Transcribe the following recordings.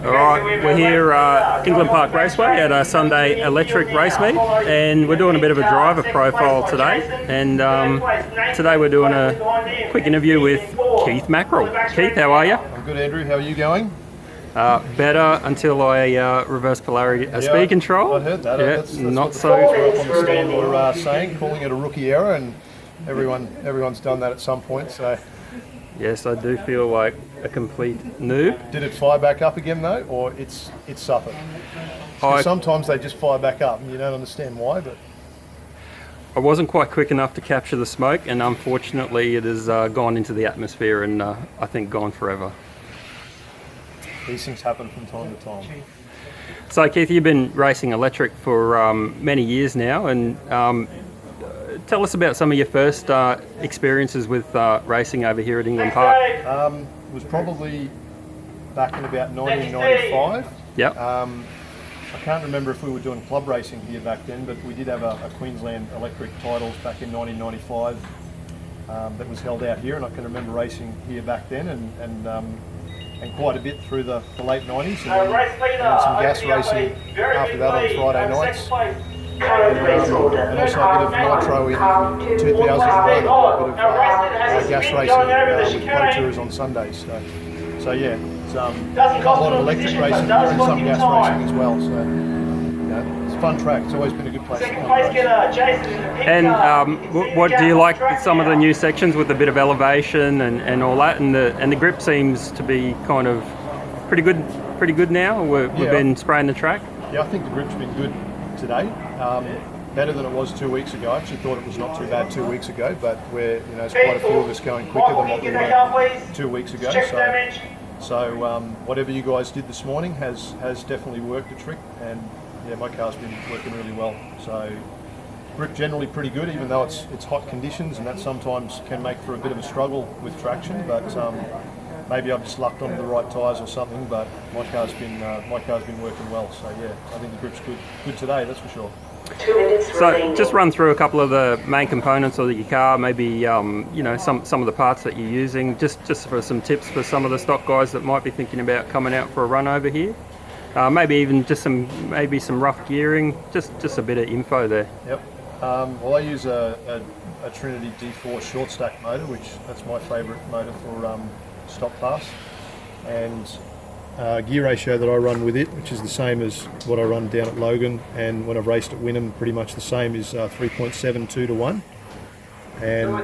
Alright, we're here England Park Raceway at a Sunday electric race meet, and we're doing a bit of a driver profile today, and today we're doing a quick interview with Keith Mackrill. Keith, how are you? I'm good, Andrew. How are you going? Better until I reverse polarity speed control. I heard that. Yeah, that's not what the so. folks up on the stand were saying, calling it a rookie error, and everyone's done that at some point. So Yes, I do feel like a complete noob. did it fire back up again though, or it's suffered? Sometimes they just fire back up, and you don't understand why. But I wasn't quite quick enough to capture the smoke, and unfortunately it has gone into the atmosphere and I think gone forever. these things happen from time to time. So Keith, you've been racing electric for many years now, and tell us about some of your first experiences with racing over here at England Park. It was probably back in about 1995. Yep. I can't remember if we were doing club racing here back then, but we did have a Queensland electric titles back in 1995 that was held out here, and I can remember racing here back then, and quite a bit through the late 90s, and then some gas racing after that on Friday nights, and also a bit of nitro in 2001, a bit of gas racing with Pro Tours on Sundays. So yeah, it's a lot of electric racing and some gas racing as well. So it's a fun track. It's always been a good place to come race. And what do you like some of the new sections with a bit of elevation and all that, and the grip seems to be kind of pretty good now. We've been spraying the track. Yeah, I think the grip's been good today. Better than it was 2 weeks ago. I actually thought it was not too bad 2 weeks ago, but there's quite a few of us going quicker than what we were 2 weeks ago. So whatever you guys did this morning has definitely worked a trick, and yeah, my car's been working really well. So grip generally pretty good, even though it's hot conditions, and that sometimes can make for a bit of a struggle with traction. But maybe I've just lucked onto the right tyres or something. But my car's been working well. So yeah, I think the grip's good today. That's for sure. So just run through a couple of the main components of your car, maybe some of the parts that you're using, just for some tips for some of the stock guys that might be thinking about coming out for a run over here. Maybe even just some rough gearing, just a bit of info there. Yep. Well, I use a Trinity D4 short stack motor, that's my favourite motor for stock class, and gear ratio that I run with it, which is the same as what I run down at Logan, and when I've raced at Wynnum, pretty much the same, is 3.72 to 1, and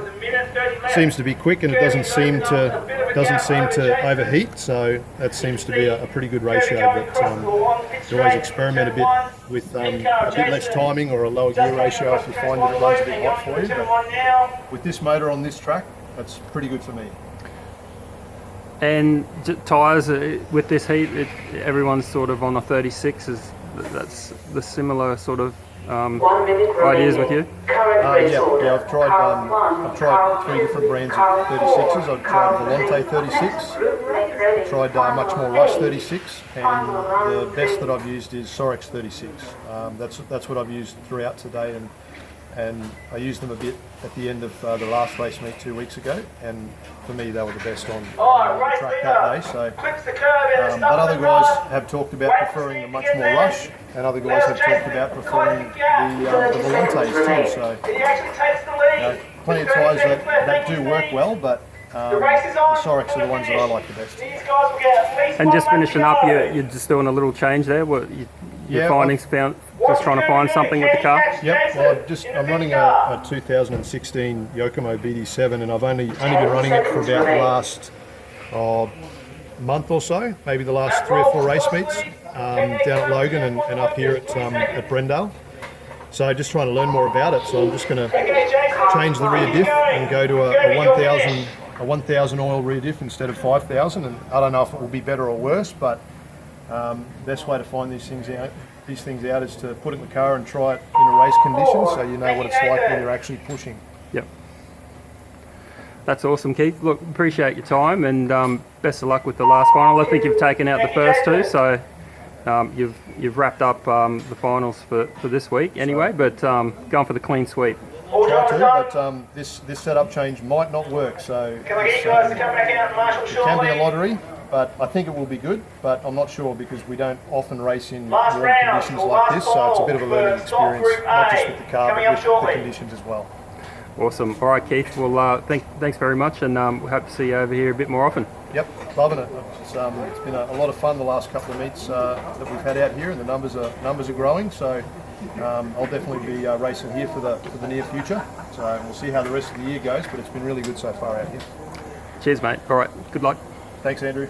seems to be quick, and it doesn't seem to overheat. So that seems to be a pretty good ratio. But you always experiment a bit with a bit less timing or a lower gear ratio if you find that it runs a bit hot for you. But with this motor on this track, that's pretty good for me. And tyres with this heat, everyone's sort of on a 36. That's the similar sort of ideas with you? Yeah. I've tried 3 different brands of 36s. I've tried Volante 36. I've tried much more Rush 36, and the best that I've used is Sorex 36. That's what I've used throughout today, and I used them a bit at the end of the last race meet 2 weeks ago, and for me they were the best on the track that day. So, but other guys have talked about preferring the much more Rush, and other guys have talked about preferring the Volantes too. So plenty of tyres that do work well, but the Sorex are the ones that I like the best. And just finishing up, you're just doing a little change there. Your findings just trying to find something with the car? Yep, well, I'm running a 2016 Yokomo BD7, and I've only been running it for about the last month or so, maybe the last 3 or 4 race meets down at Logan and up here at Brendale. So just trying to learn more about it. So I'm just going to change the rear diff and go to a 1,000 oil rear diff instead of 5,000, and I don't know if it will be better or worse, but best way to find these things out is to put it in the car and try it in a race condition, so you know what it's like when you're actually pushing. Yep. That's awesome, Keith. Look, appreciate your time, and best of luck with the last final. I think you've taken out the first 2, so you've wrapped up the finals for this week anyway, but going for the clean sweep. Try to, but this setup change might not work, so it can be a lottery. but I think it will be good, but I'm not sure because we don't often race in warm conditions like this, so it's a bit of a learning experience, not just with the car, but with the conditions as well. Awesome. All right, Keith. Well, thanks very much, and we hope to see you over here a bit more often. Yep, loving it. It's been a lot of fun the last couple of meets that we've had out here, and the numbers are growing. So I'll definitely be racing here for the near future. So we'll see how the rest of the year goes, but it's been really good so far out here. Cheers, mate. All right. Good luck. Thanks, Andrew.